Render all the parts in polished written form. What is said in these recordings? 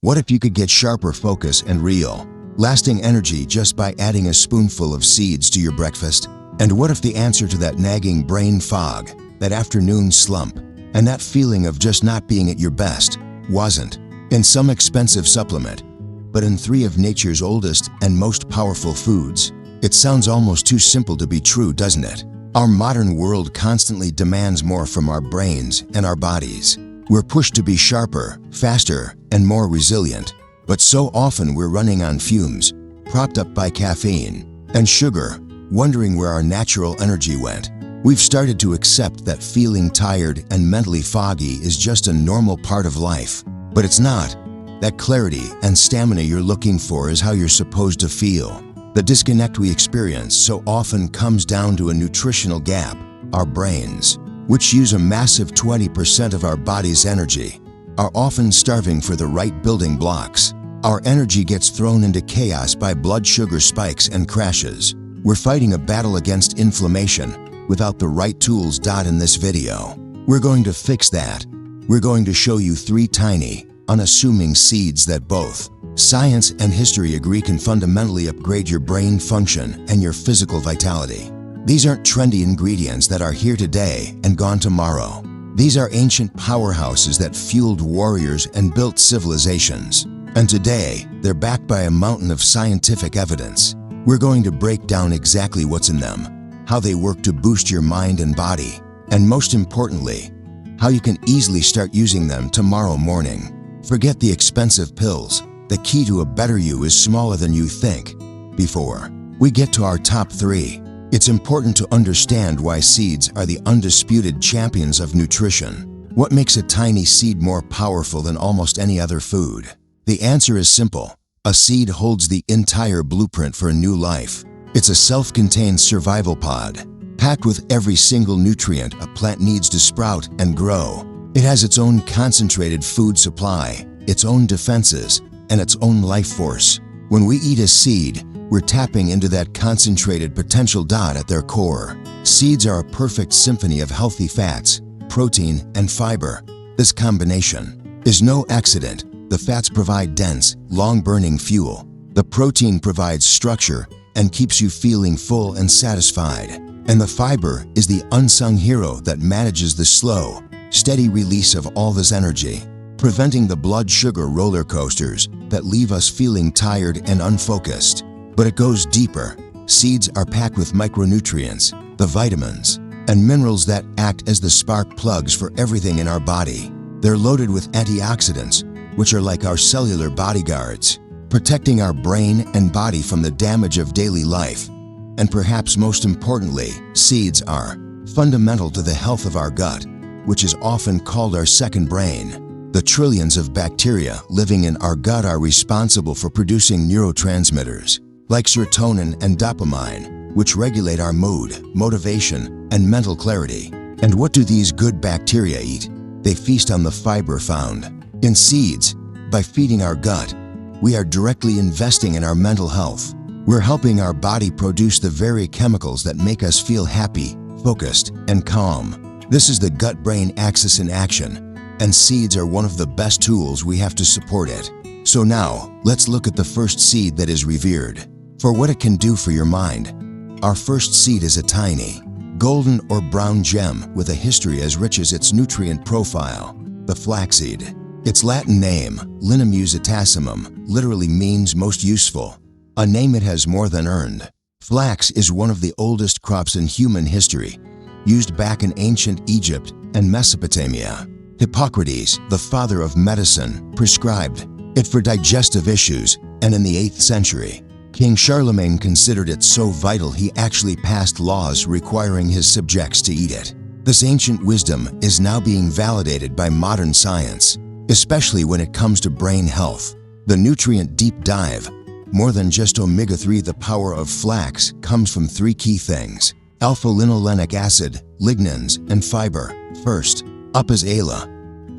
What if you could get sharper focus and real, lasting energy just by adding a spoonful of seeds to your breakfast? And what if the answer to that nagging brain fog, that afternoon slump, and that feeling of just not being at your best wasn't in some expensive supplement, but in 3 of nature's oldest and most powerful foods? It sounds almost too simple to be true, doesn't it? Our modern world constantly demands more from our brains and our bodies. We're pushed to be sharper, faster, and more resilient. But so often we're running on fumes, propped up by caffeine and sugar, wondering where our natural energy went. We've started to accept that feeling tired and mentally foggy is just a normal part of life. But it's not. That clarity and stamina you're looking for is how you're supposed to feel. The disconnect we experience so often comes down to a nutritional gap. Our brains, which use a massive 20% of our body's energy, are often starving for the right building blocks. Our energy gets thrown into chaos by blood sugar spikes and crashes. We're fighting a battle against inflammation without the right tools. In this video, we're going to fix that. We're going to show you 3 tiny, unassuming seeds that both science and history agree can fundamentally upgrade your brain function and your physical vitality. These aren't trendy ingredients that are here today and gone tomorrow. These are ancient powerhouses that fueled warriors and built civilizations. And today, they're backed by a mountain of scientific evidence. We're going to break down exactly what's in them, how they work to boost your mind and body, and most importantly, how you can easily start using them tomorrow morning. Forget the expensive pills. The key to a better you is smaller than you think. Before we get to our top 3, it's important to understand why seeds are the undisputed champions of nutrition. What makes a tiny seed more powerful than almost any other food? The answer is simple. A seed holds the entire blueprint for a new life. It's a self-contained survival pod, packed with every single nutrient a plant needs to sprout and grow. It has its own concentrated food supply, its own defenses, and its own life force. When we eat a seed, we're tapping into that concentrated potential. At their core, seeds are a perfect symphony of healthy fats, protein, and fiber. This combination is no accident. The fats provide dense, long-burning fuel. The protein provides structure and keeps you feeling full and satisfied. And the fiber is the unsung hero that manages the slow, steady release of all this energy, preventing the blood sugar roller coasters that leave us feeling tired and unfocused. But it goes deeper. Seeds are packed with micronutrients, the vitamins, and minerals that act as the spark plugs for everything in our body. They're loaded with antioxidants, which are like our cellular bodyguards, protecting our brain and body from the damage of daily life. And perhaps most importantly, seeds are fundamental to the health of our gut, which is often called our second brain. The trillions of bacteria living in our gut are responsible for producing neurotransmitters like serotonin and dopamine, which regulate our mood, motivation, and mental clarity. And what do these good bacteria eat? They feast on the fiber found in seeds. By feeding our gut, we are directly investing in our mental health. We're helping our body produce the very chemicals that make us feel happy, focused, and calm. This is the gut-brain axis in action, and seeds are one of the best tools we have to support it. So now, let's look at the first seed that is revered for what it can do for your mind. Our first seed is a tiny, golden or brown gem with a history as rich as its nutrient profile, the flaxseed. Its Latin name, Linnaeus itasimum, literally means most useful, a name it has more than earned. Flax is one of the oldest crops in human history, used back in ancient Egypt and Mesopotamia. Hippocrates, the father of medicine, prescribed it for digestive issues, and in the 8th century, King Charlemagne considered it so vital he actually passed laws requiring his subjects to eat it. This ancient wisdom is now being validated by modern science, especially when it comes to brain health. The nutrient deep dive. More than just omega-3, the power of flax comes from 3 key things: alpha-linolenic acid, lignans, and fiber. First, up is ALA.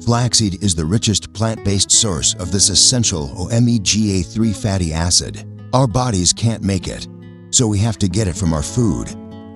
Flaxseed is the richest plant-based source of this essential omega-3 fatty acid. Our bodies can't make it, so we have to get it from our food.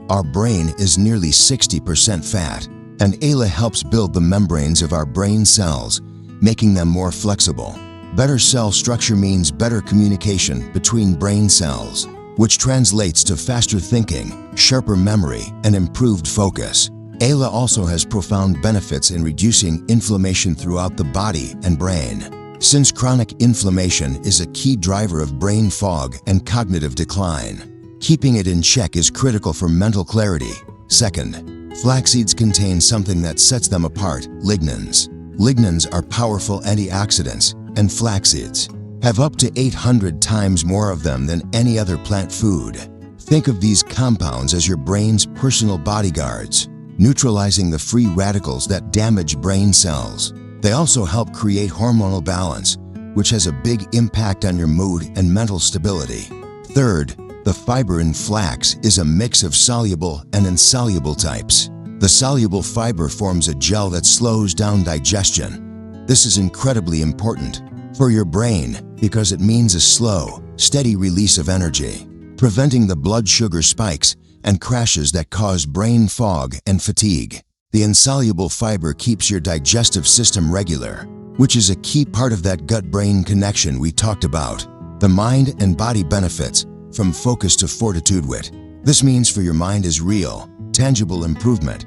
Our brain is nearly 60% fat, and ALA helps build the membranes of our brain cells, making them more flexible. Better cell structure means better communication between brain cells, which translates to faster thinking, sharper memory, and improved focus. ALA also has profound benefits in reducing inflammation throughout the body and brain. Since chronic inflammation is a key driver of brain fog and cognitive decline, keeping it in check is critical for mental clarity. Second, flax seeds contain something that sets them apart: lignans. Lignans are powerful antioxidants, and flax seeds have up to 800 times more of them than any other plant food. Think of these compounds as your brain's personal bodyguards, neutralizing the free radicals that damage brain cells. They also help create hormonal balance, which has a big impact on your mood and mental stability. Third, the fiber in flax is a mix of soluble and insoluble types. The soluble fiber forms a gel that slows down digestion. This is incredibly important for your brain because it means a slow, steady release of energy, preventing the blood sugar spikes and crashes that cause brain fog and fatigue. The insoluble fiber keeps your digestive system regular, which is a key part of that gut-brain connection we talked about. The mind and body benefits from focus to fortitude wit. This means for your mind is real, tangible improvement.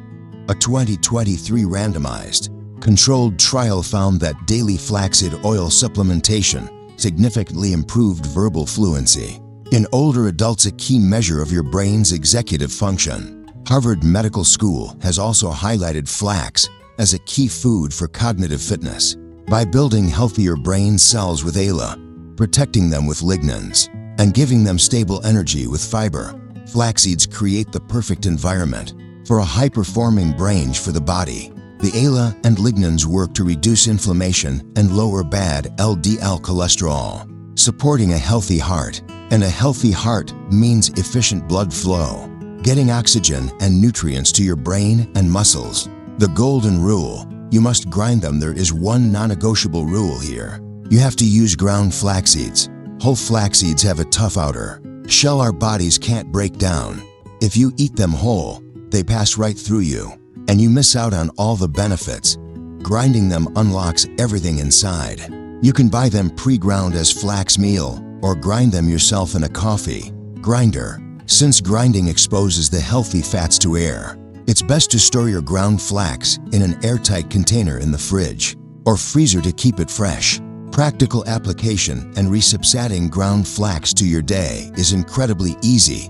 A 2023 randomized, controlled trial found that daily flaxseed oil supplementation significantly improved verbal fluency. In older adults, a key measure of your brain's executive function. Harvard Medical School has also highlighted flax as a key food for cognitive fitness. By building healthier brain cells with ALA, protecting them with lignans, and giving them stable energy with fiber, flax seeds create the perfect environment for a high-performing brain for the body. The ALA and lignans work to reduce inflammation and lower bad LDL cholesterol, supporting a healthy heart. And a healthy heart means efficient blood flow, getting oxygen and nutrients to your brain and muscles. The golden rule: you must grind them. There is one non-negotiable rule here. You have to use ground flax seeds. Whole flax seeds have a tough outer shell our bodies can't break down. If you eat them whole, they pass right through you, and you miss out on all the benefits. Grinding them unlocks everything inside. You can buy them pre-ground as flax meal, or grind them yourself in a coffee grinder. Since grinding exposes the healthy fats to air, it's best to store your ground flax in an airtight container in the fridge or freezer to keep it fresh. Practical application and adding ground flax to your day is incredibly easy.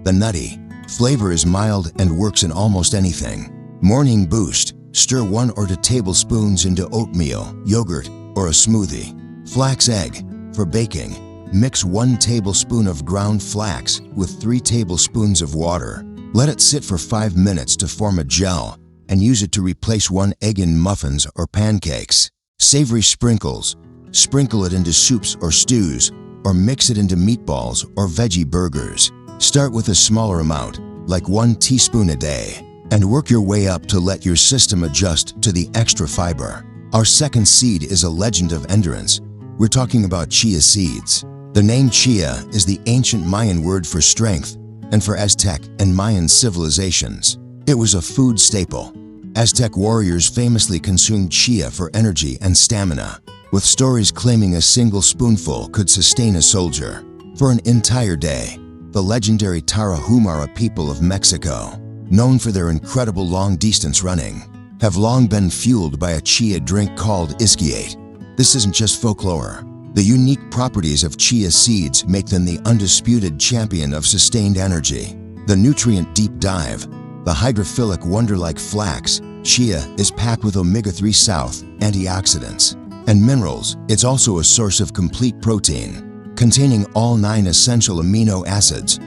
The nutty flavor is mild and works in almost anything. Morning boost: stir 1 or 2 tablespoons into oatmeal, yogurt, or a smoothie. Flax egg: for baking, mix 1 tablespoon of ground flax with 3 tablespoons of water. Let it sit for 5 minutes to form a gel and use it to replace 1 egg in muffins or pancakes. Savory sprinkles: sprinkle it into soups or stews, or mix it into meatballs or veggie burgers. Start with a smaller amount, like 1 teaspoon a day, and work your way up to let your system adjust to the extra fiber. Our second seed is a legend of endurance. We're talking about chia seeds. The name Chia is the ancient Mayan word for strength, and for Aztec and Mayan civilizations, it was a food staple. Aztec warriors famously consumed chia for energy and stamina, with stories claiming a single spoonful could sustain a soldier for an entire day. The legendary Tarahumara people of Mexico, known for their incredible long-distance running, have long been fueled by a chia drink called isquiate. This isn't just folklore. The unique properties of chia seeds make them the undisputed champion of sustained energy. The nutrient deep dive: the hydrophilic wonder like flax, chia is packed with omega-3 south antioxidants and minerals. It's also a source of complete protein, containing all 9 essential amino acids.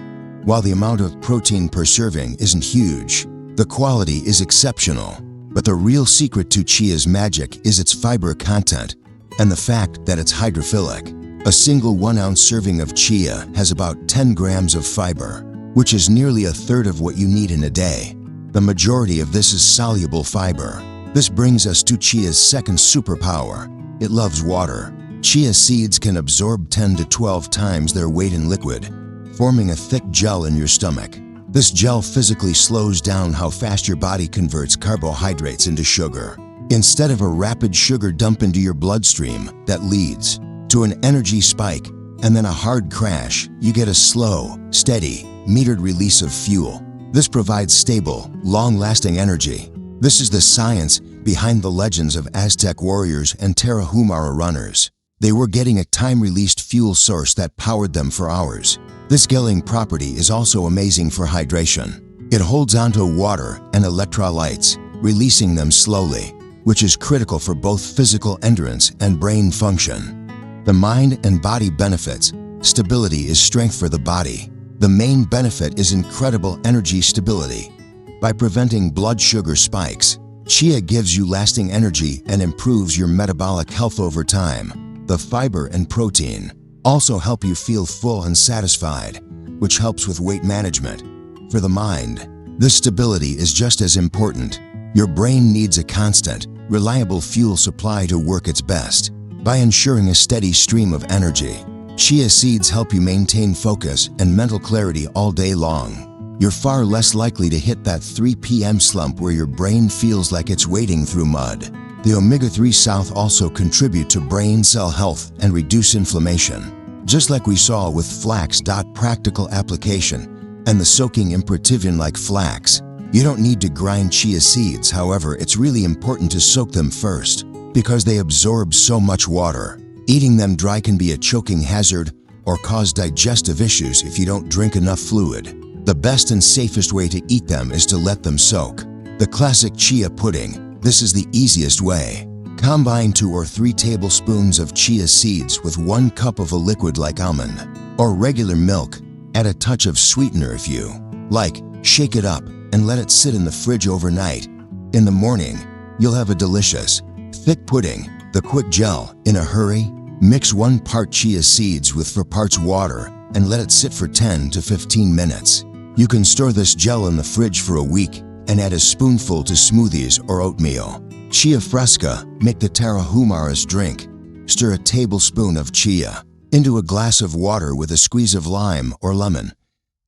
While the amount of protein per serving isn't huge, the quality is exceptional. But the real secret to chia's magic is its fiber content and the fact that it's hydrophilic. A single 1-ounce serving of chia has about 10 grams of fiber, which is nearly a third of what you need in a day. The majority of this is soluble fiber. This brings us to chia's second superpower: it loves water. Chia seeds can absorb 10 to 12 times their weight in liquid, forming a thick gel in your stomach. This gel physically slows down how fast your body converts carbohydrates into sugar. Instead of a rapid sugar dump into your bloodstream that leads to an energy spike and then a hard crash, you get a slow, steady, metered release of fuel. This provides stable, long-lasting energy. This is the science behind the legends of Aztec warriors and Tarahumara runners. They were getting a time-released fuel source that powered them for hours. This gelling property is also amazing for hydration. It holds onto water and electrolytes, releasing them slowly, which is critical for both physical endurance and brain function. The mind and body benefits. Stability is strength for the body. The main benefit is incredible energy stability. By preventing blood sugar spikes, Chia gives you lasting energy and improves your metabolic health over time. The fiber and protein also help you feel full and satisfied, which helps with weight management. For the mind, this stability is just as important. Your brain needs a constant, reliable fuel supply to work its best. By ensuring a steady stream of energy, chia seeds help you maintain focus and mental clarity all day long. You're far less likely to hit that 3 p.m. slump where your brain feels like it's wading through mud. The omega-3 South also contribute to brain cell health and reduce inflammation. Just like we saw with flax. Practical application and the soaking imperativian like flax. You don't need to grind chia seeds, however, it's really important to soak them first because they absorb so much water. Eating them dry can be a choking hazard or cause digestive issues if you don't drink enough fluid. The best and safest way to eat them is to let them soak. The classic chia pudding. This is the easiest way. Combine 2 or 3 tablespoons of chia seeds with 1 cup of a liquid like almond or regular milk. Add a touch of sweetener if you like. Shake it up and let it sit in the fridge overnight. In the morning, you'll have a delicious, thick pudding. The quick gel. In a hurry, mix 1 part chia seeds with 4 parts water and let it sit for 10 to 15 minutes. You can store this gel in the fridge for a week and add a spoonful to smoothies or oatmeal. Chia fresca. Make the Tarahumaras drink. Stir a tablespoon of chia into a glass of water with a squeeze of lime or lemon.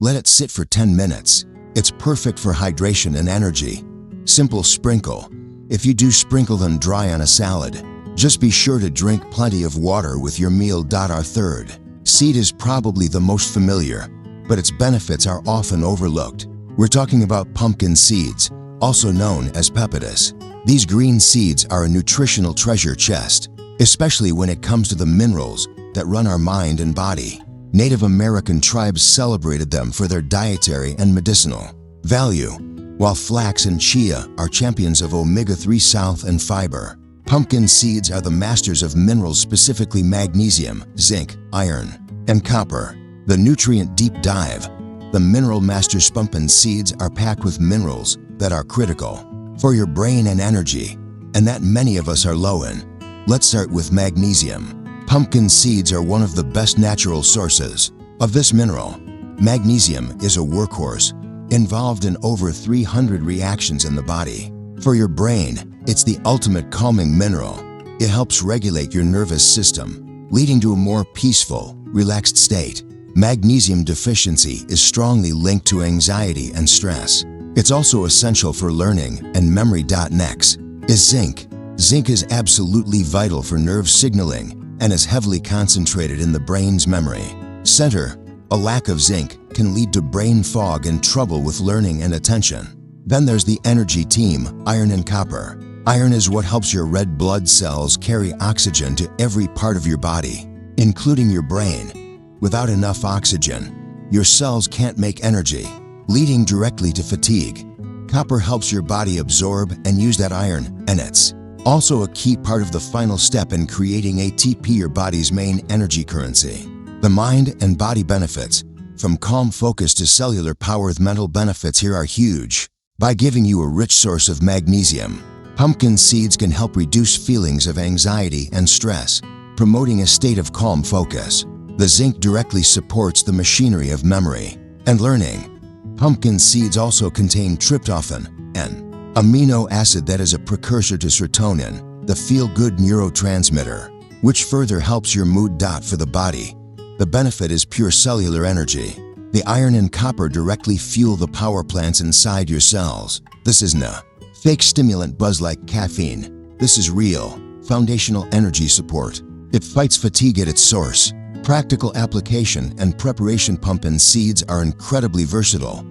Let it sit for 10 minutes. It's perfect for hydration and energy. Simple sprinkle. If you do sprinkle them dry on a salad, just be sure to drink plenty of water with your meal. Our third seed is probably the most familiar, but its benefits are often overlooked. We're talking about pumpkin seeds, also known as pepitas. These green seeds are a nutritional treasure chest, especially when it comes to the minerals that run our mind and body. Native American tribes celebrated them for their dietary and medicinal value, while flax and chia are champions of omega-3 South and fiber. Pumpkin seeds are the masters of minerals, specifically magnesium, zinc, iron, and copper. The nutrient deep dive. The mineral masters pumpkin seeds are packed with minerals that are critical for your brain and energy, and that many of us are low in. Let's start with magnesium. Pumpkin seeds are one of the best natural sources of this mineral. Magnesium is a workhorse, involved in over 300 reactions in the body. For your brain, it's the ultimate calming mineral. It helps regulate your nervous system, leading to a more peaceful, relaxed state. Magnesium deficiency is strongly linked to anxiety and stress. It's also essential for learning and memory. Next is zinc. Zinc is absolutely vital for nerve signaling and is heavily concentrated in the brain's memory center. A lack of zinc can lead to brain fog and trouble with learning and attention. Then there's the energy team, iron and copper. Iron is what helps your red blood cells carry oxygen to every part of your body, including your brain. Without enough oxygen, your cells can't make energy, leading directly to fatigue. Copper helps your body absorb and use that iron, and it's also a key part of the final step in creating ATP, your body's main energy currency. The mind and body benefits, from calm focus to cellular power, the mental benefits here are huge. By giving you a rich source of magnesium, pumpkin seeds can help reduce feelings of anxiety and stress, promoting a state of calm focus. The zinc directly supports the machinery of memory and learning. Pumpkin seeds also contain tryptophan, an amino acid that is a precursor to serotonin, the feel-good neurotransmitter, which further helps your mood. For the body, the benefit is pure cellular energy. The iron and copper directly fuel the power plants inside your cells. This isn't a fake stimulant buzz like caffeine. This is real, foundational energy support. It fights fatigue at its source. Practical application and preparation. Pumpkin seeds are incredibly versatile.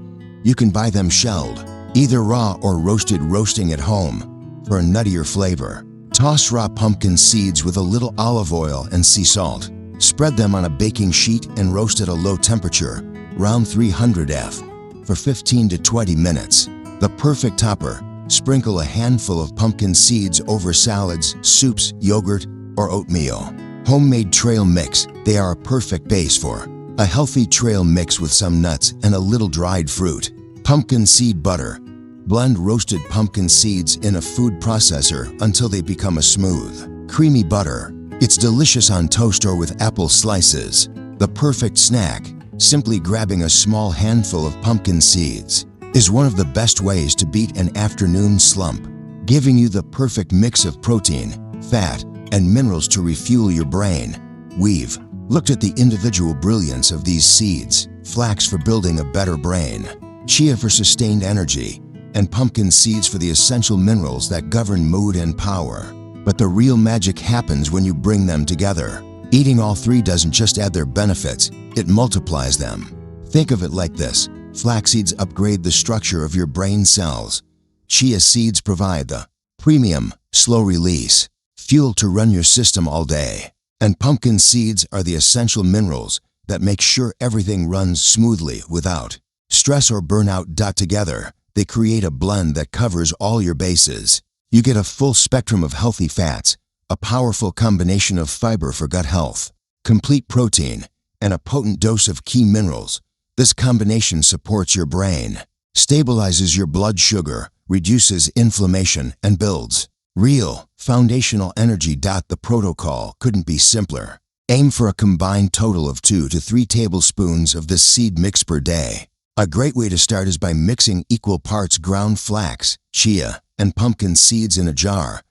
You can buy them shelled, either raw or roasted. Roasting at home for a nuttier flavor. Toss raw pumpkin seeds with a little olive oil and sea salt. Spread them on a baking sheet and roast at a low temperature, around 300 F, for 15 to 20 minutes. The perfect topper. Sprinkle a handful of pumpkin seeds over salads, soups, yogurt, or oatmeal. Homemade trail mix. They are a perfect base for a healthy trail mix with some nuts and a little dried fruit. Pumpkin seed butter. Blend roasted pumpkin seeds in a food processor until they become a smooth, creamy butter. It's delicious on toast or with apple slices. The perfect snack. Simply grabbing a small handful of pumpkin seeds is one of the best ways to beat an afternoon slump, giving you the perfect mix of protein, fat, and minerals to refuel your brain. We've looked at the individual brilliance of these seeds: flax for building a better brain, chia for sustained energy, and pumpkin seeds for the essential minerals that govern mood and power. But the real magic happens when you bring them together. Eating all three doesn't just add their benefits, it multiplies them. Think of it like this: flax seeds upgrade the structure of your brain cells. Chia seeds provide the premium, slow-release fuel to run your system all day. And pumpkin seeds are the essential minerals that make sure everything runs smoothly without stress or burnout. Together, they create a blend that covers all your bases. You get a full spectrum of healthy fats, a powerful combination of fiber for gut health, complete protein, and a potent dose of key minerals. This combination supports your brain, stabilizes your blood sugar, reduces inflammation, and builds real, foundational energy. The protocol couldn't be simpler. Aim for a combined total of 2 to 3 tablespoons of this seed mix per day. A great way to start is by mixing equal parts ground flax, chia, and pumpkin seeds in a jar.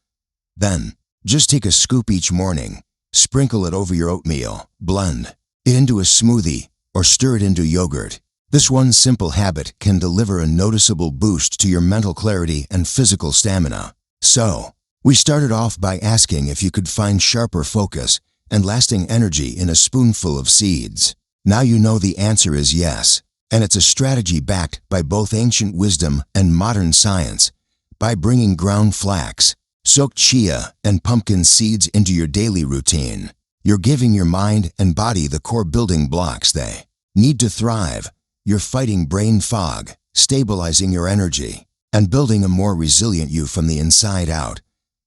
Then, just take a scoop each morning, sprinkle it over your oatmeal, blend it into a smoothie, or stir it into yogurt. This one simple habit can deliver a noticeable boost to your mental clarity and physical stamina. So, we started off by asking if you could find sharper focus and lasting energy in a spoonful of seeds. Now you know the answer is yes, and it's a strategy backed by both ancient wisdom and modern science. By bringing ground flax, soaked chia, and pumpkin seeds into your daily routine, you're giving your mind and body the core building blocks they need to thrive. You're fighting brain fog, stabilizing your energy, and building a more resilient you from the inside out.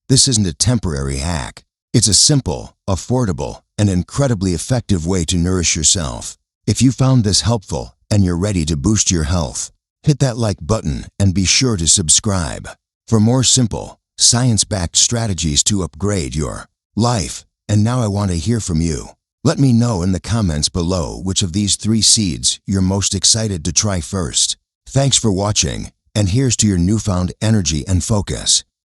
This isn't a temporary hack. It's a simple, affordable, and incredibly effective way to nourish yourself. If you found this helpful and you're ready to boost your health, hit that like button and be sure to subscribe for more simple, science-backed strategies to upgrade your life. And now I want to hear from you. Let me know in the comments below which of these 3 seeds you're most excited to try first. Thanks for watching, and here's to your newfound energy and focus.